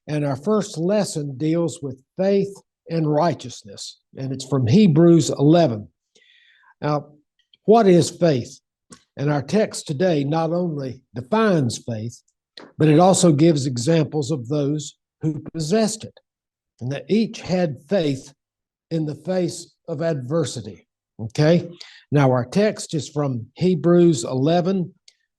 And our first lesson deals with faith and righteousness, and it's from Hebrews 11. Now, what is faith? And our text today not only defines faith, but it also gives examples of those who possessed it, and that each had faith in the face of adversity. Okay? Now, our text is from Hebrews 11,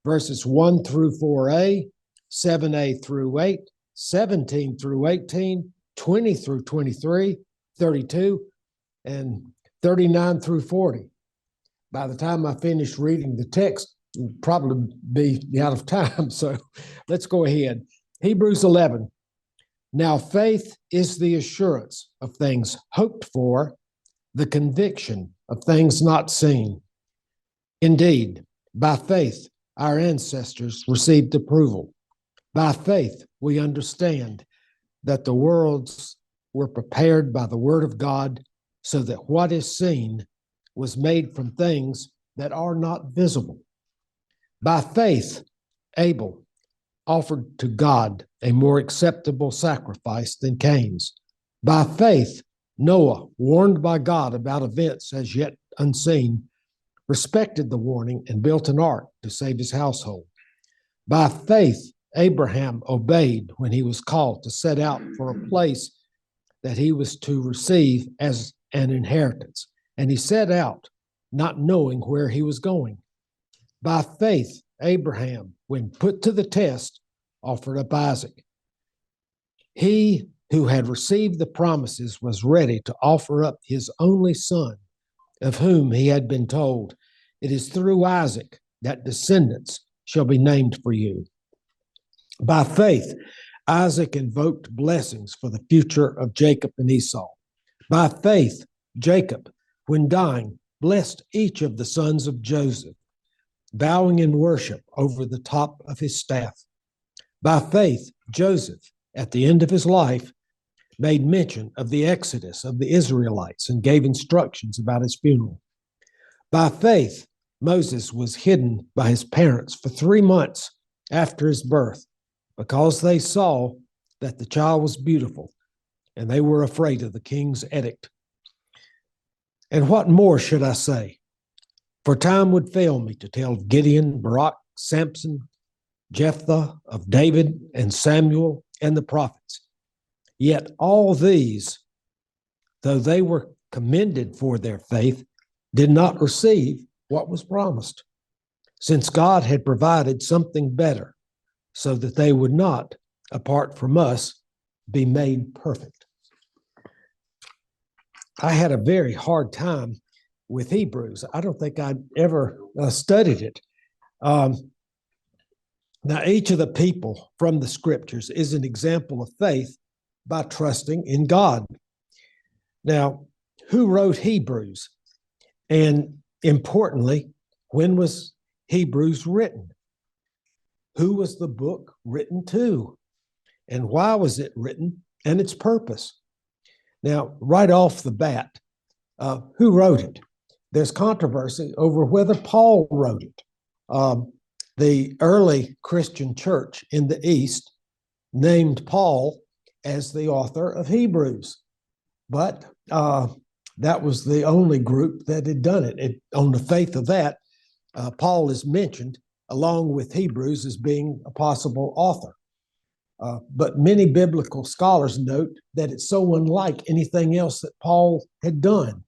verses 1 through 4a, 7a through 8, 17 through 18, 20 through 23, 32, and 39 through 40. By the time I finish reading the text, we'll probably be out of time. So let's go ahead. Hebrews 11. Now faith is the assurance of things hoped for, the conviction of things not seen. Indeed, by faith, our ancestors received approval. By faith, we understand that the worlds were prepared by the word of God, so that what is seen was made from things that are not visible. By faith, Abel offered to God a more acceptable sacrifice than Cain's. By faith, Noah, warned by God about events as yet unseen, respected the warning and built an ark to save his household. By faith, Abraham obeyed when he was called to set out for a place that he was to receive as an inheritance. And he set out, not knowing where he was going. By faith, Abraham, when put to the test, offered up Isaac. He who had received the promises was ready to offer up his only son, of whom he had been told, "It is through Isaac that descendants shall be named for you." By faith, Isaac invoked blessings for the future of Jacob and Esau. By faith, Jacob, when dying, blessed each of the sons of Joseph, bowing in worship over the top of his staff. By faith, Joseph, at the end of his life, made mention of the exodus of the Israelites and gave instructions about his funeral. By faith, Moses was hidden by his parents for 3 months after his birth, because they saw that the child was beautiful, and they were afraid of the king's edict. And what more should I say? For time would fail me to tell of Gideon, Barak, Samson, Jephthah, of David and Samuel and the prophets. Yet all these, though they were commended for their faith, did not receive what was promised, since God had provided something better, so that they would not, apart from us, be made perfect. I had a very hard time with Hebrews. I don't think I'd ever studied it. Now, each of the people from the scriptures is an example of faith by trusting in God. Now, who wrote Hebrews? And importantly, when was Hebrews written? Who was the book written to? And why was it written, and its purpose? Now, right off the bat, who wrote it? There's controversy over whether Paul wrote it. The early Christian church in the East named Paul as the author of Hebrews, but that was the only group that had done it. On the faith of that, Paul is mentioned along with Hebrews as being a possible author. But many biblical scholars note that it's so unlike anything else that Paul had done.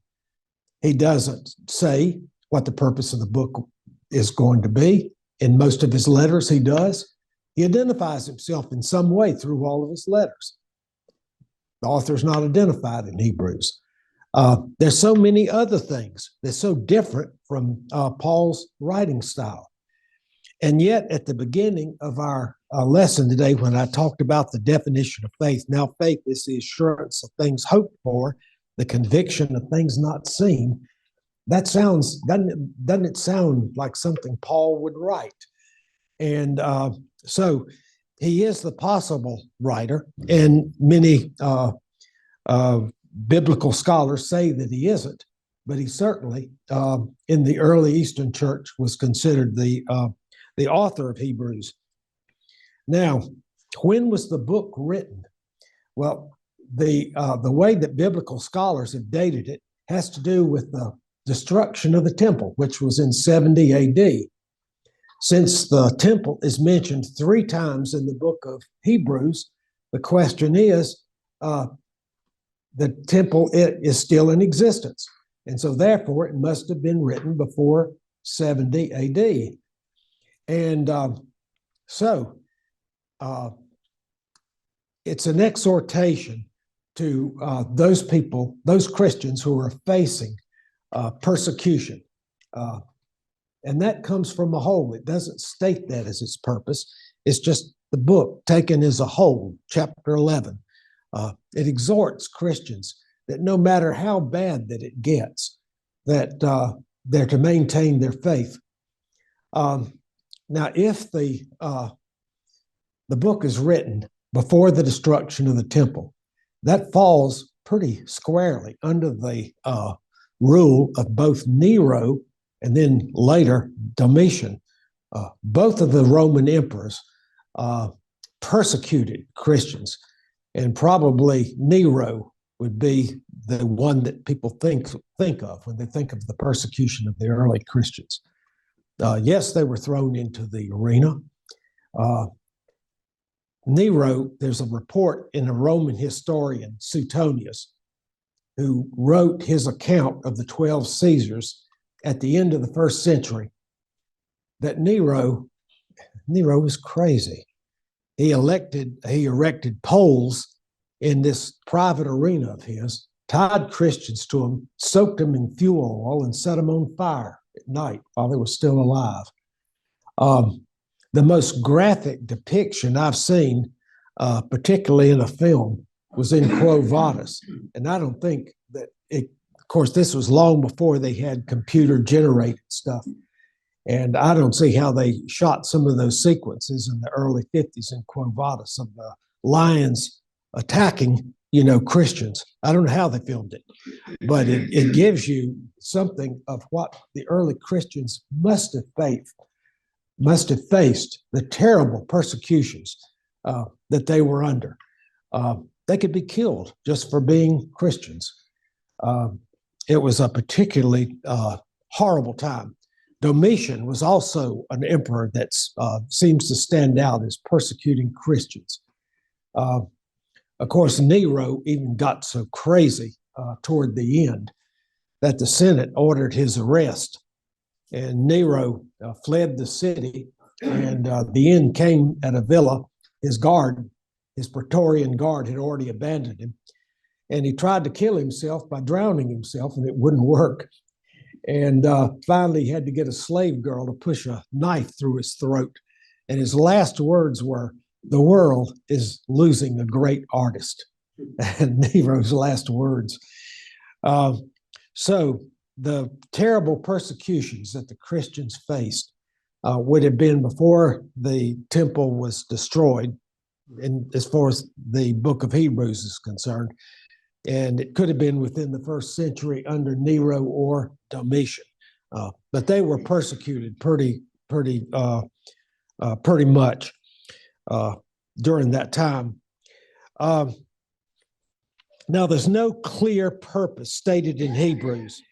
He doesn't say what the purpose of the book is going to be. In most of his letters, he does. He identifies himself in some way through all of his letters. The author's not identified in Hebrews. There's so many other things that's so different from Paul's writing style. And yet, at the beginning of our lesson today, when I talked about the definition of faith, now faith is the assurance of things hoped for, the conviction of things not seen. That sounds, doesn't it sound like something Paul would write? And so he is the possible writer, and many biblical scholars say that he isn't, but he certainly, in the early Eastern Church, was considered the author of Hebrews. Now, when was the book written? Well, the way that biblical scholars have dated it has to do with the destruction of the temple, which was in 70 AD. Since the temple is mentioned 3 times in the book of Hebrews, the question is, the temple is still in existence. And so therefore, it must have been written before 70 AD. And so it's an exhortation to those people, those Christians who are facing persecution. And that comes from a whole. It doesn't state that as its purpose. It's just the book taken as a whole, chapter 11. It exhorts Christians that no matter how bad that it gets, that they're to maintain their faith. Now, if the book is written before the destruction of the temple, that falls pretty squarely under the rule of both Nero and then later Domitian. Both of the Roman emperors persecuted Christians, and probably Nero would be the one that people think of when they think of the persecution of the early Christians. Yes, they were thrown into the arena. Nero, there's a report in a Roman historian, Suetonius, who wrote his account of the 12 Caesars at the end of the 1st century, that Nero was crazy. He erected poles in this private arena of his, tied Christians to them, soaked them in fuel oil, and set them on fire at night while they were still alive. The most graphic depiction I've seen, particularly in a film, was in Quo Vadis. And I don't think that of course, this was long before they had computer-generated stuff. And I don't see how they shot some of those sequences in the early 50s in Quo Vadis of the lions attacking, Christians. I don't know how they filmed it, but it gives you something of what the early Christians must have faced, the terrible persecutions that they were under. They could be killed just for being Christians. It was a particularly horrible time. Domitian was also an emperor that seems to stand out as persecuting Christians. Of course, Nero even got so crazy toward the end that the Senate ordered his arrest. And Nero fled the city, and the end came at a villa. His Praetorian guard had already abandoned him. And he tried to kill himself by drowning himself, and it wouldn't work. And finally, he had to get a slave girl to push a knife through his throat. And his last words were, "The world is losing a great artist." And Nero's last words. So the terrible persecutions that the Christians faced would have been before the temple was destroyed, and as far as the book of Hebrews is concerned. And it could have been within the 1st century under Nero or Domitian, but they were persecuted pretty much during that time. Now, there's no clear purpose stated in Hebrews,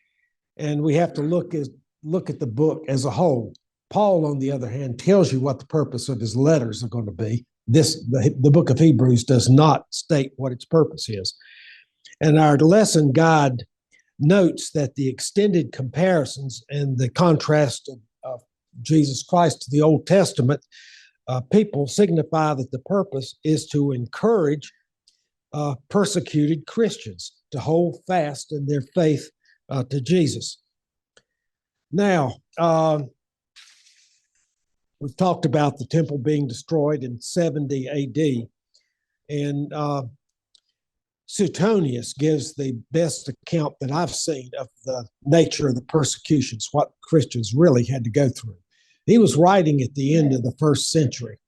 and we have to look at the book as a whole. Paul, on the other hand, tells you what the purpose of his letters are going to be. The book of Hebrews does not state what its purpose is. And our lesson guide notes that the extended comparisons and the contrast of Jesus Christ to the Old Testament people signify that the purpose is to encourage persecuted Christians to hold fast in their faith to Jesus. Now, we've talked about the temple being destroyed in 70 AD, and Suetonius gives the best account that I've seen of the nature of the persecutions, what Christians really had to go through. He was writing at the end of the 1st century,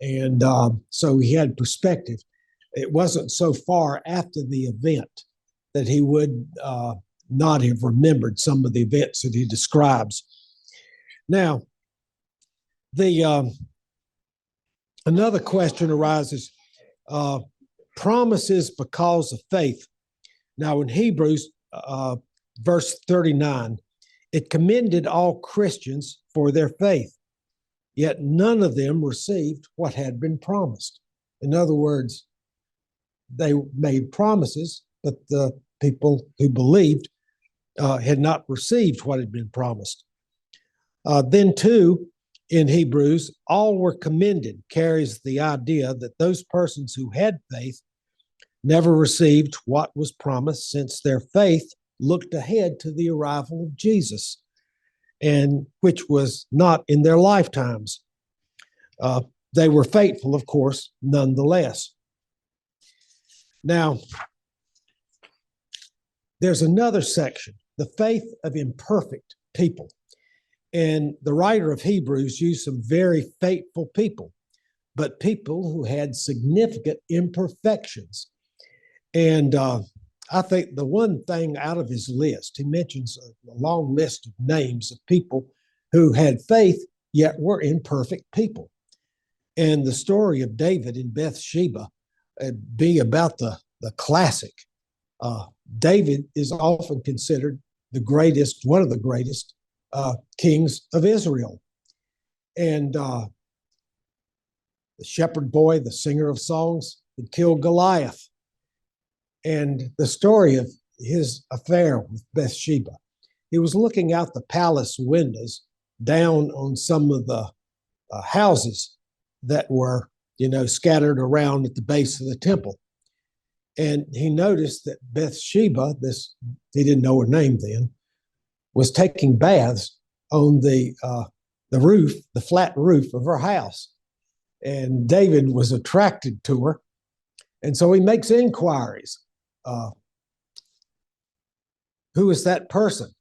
and so he had perspective. It wasn't so far after the event that he would not have remembered some of the events that he describes. Now, another question arises. promises because of faith. Now, in Hebrews, verse 39, it commended all Christians for their faith, yet none of them received what had been promised. In other words, they made promises, but the people who believed had not received what had been promised. Then, too, in Hebrews, all were commended carries the idea that those persons who had faith never received what was promised, since their faith looked ahead to the arrival of Jesus, and which was not in their lifetimes. They were faithful, of course, nonetheless. Now, there's another section, the faith of imperfect people. And the writer of Hebrews used some very faithful people, but people who had significant imperfections. And I think the one thing out of his list, he mentions a long list of names of people who had faith yet were imperfect people. And the story of David and Bathsheba being about the classic. David is often considered one of the greatest kings of Israel. And the shepherd boy, the singer of songs, had killed Goliath. And the story of his affair with Bathsheba, he was looking out the palace windows down on some of the houses that were, scattered around at the base of the temple. And he noticed that Bathsheba, he didn't know her name then, was taking baths on the roof, the flat roof of her house. And David was attracted to her. And so he makes inquiries. Who is that person?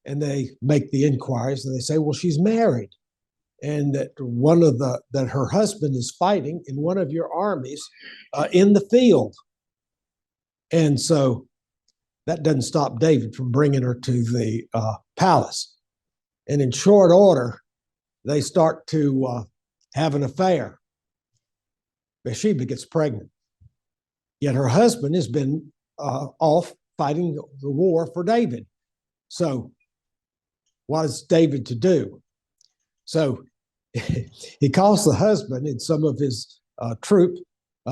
And they make the inquiries and they say, well, she's married. And that her husband is fighting in one of your armies in the field. And so that doesn't stop David from bringing her to the palace. And in short order, they start to have an affair. Bathsheba gets pregnant. Yet her husband has been off fighting the war for David. So what is David to do? So he calls the husband and some of his troop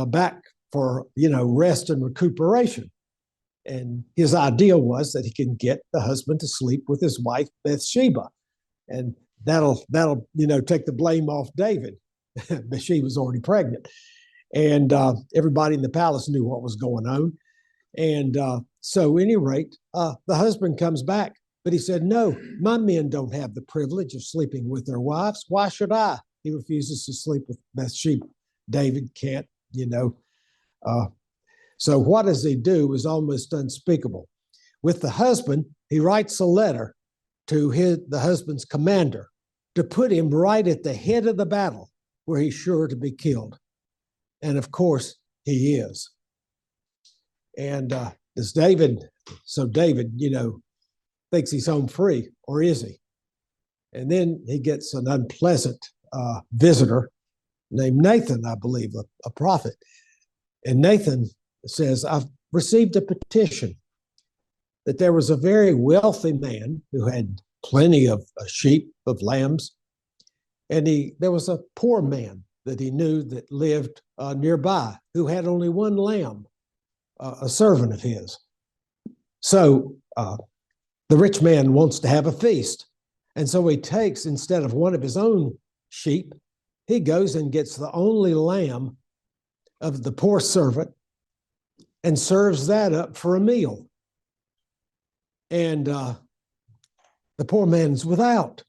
back for, rest and recuperation. And his idea was that he can get the husband to sleep with his wife, Bathsheba. And that'll take the blame off David. Bathsheba was already pregnant. And everybody in the palace knew what was going on. And so at any rate, the husband comes back. But he said, no, my men don't have the privilege of sleeping with their wives. Why should I? He refuses to sleep with Bathsheba. David can't, So what does he do is almost unspeakable. With the husband, he writes a letter to the husband's commander to put him right at the head of the battle where he's sure to be killed. And of course, he is. And David, thinks he's home free, or is he? And then he gets an unpleasant visitor named Nathan, I believe, a prophet. And Nathan says, I've received a petition that there was a very wealthy man who had plenty of sheep, of lambs, and there was a poor man that he knew that lived nearby who had only one lamb, a servant of his. So the rich man wants to have a feast. And so he takes, instead of one of his own sheep, he goes and gets the only lamb of the poor servant and serves that up for a meal. And the poor man's without,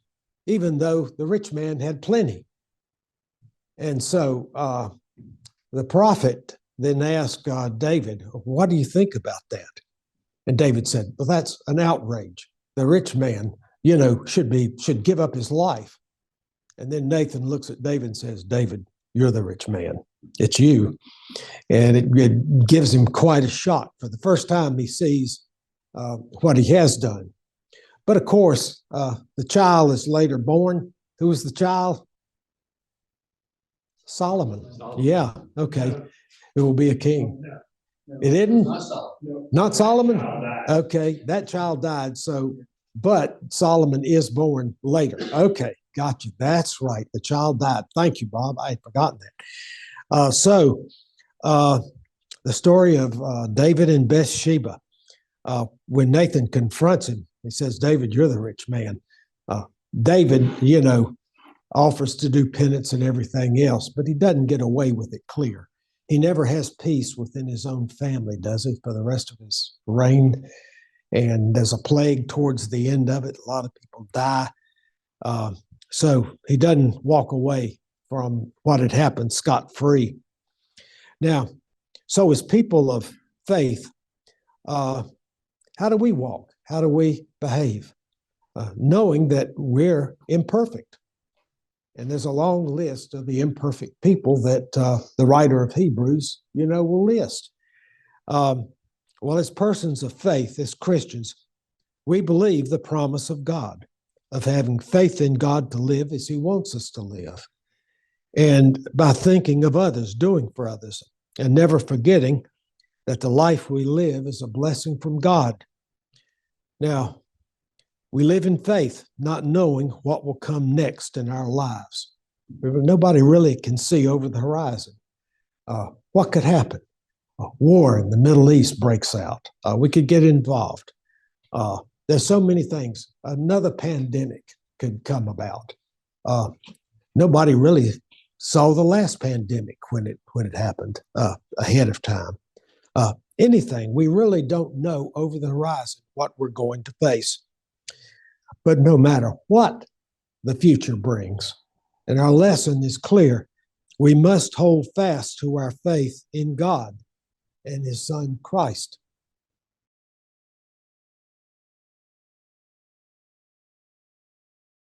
even though the rich man had plenty. And so the prophet then asked David, what do you think about that? And David said, well, that's an outrage. The rich man, should give up his life. And then Nathan looks at David and says, David, you're the rich man. It's you. And it gives him quite a shock. For the first time, he sees what he has done. But of course, the child is later born. Who was the child? Solomon. Yeah, okay. who will be a king. It didn't? Not Solomon? Okay, that child died. So, but Solomon is born later. Okay, got you. That's right. The child died. Thank you, Bob. I had forgotten that. The story of David and Bathsheba. When Nathan confronts him, he says, David, you're the rich man. David, offers to do penance and everything else, but he doesn't get away with it clear. He never has peace within his own family, does he, for the rest of his reign? And there's a plague towards the end of it. A lot of people die. So he doesn't walk away from what had happened scot-free. Now, so as people of faith, how do we walk? How do we behave? Knowing that we're imperfect. And there's a long list of the imperfect people that the writer of Hebrews, will list. Well, as persons of faith, as Christians, we believe the promise of God, of having faith in God to live as he wants us to live. And by thinking of others, doing for others, and never forgetting that the life we live is a blessing from God. Now, we live in faith, not knowing what will come next in our lives. Nobody really can see over the horizon. What could happen? A war in the Middle East breaks out. We could get involved. There's so many things. Another pandemic could come about. Nobody really saw the last pandemic when it happened ahead of time. Anything. We really don't know over the horizon what we're going to face. But no matter what the future brings, and our lesson is clear, we must hold fast to our faith in God and his son Christ.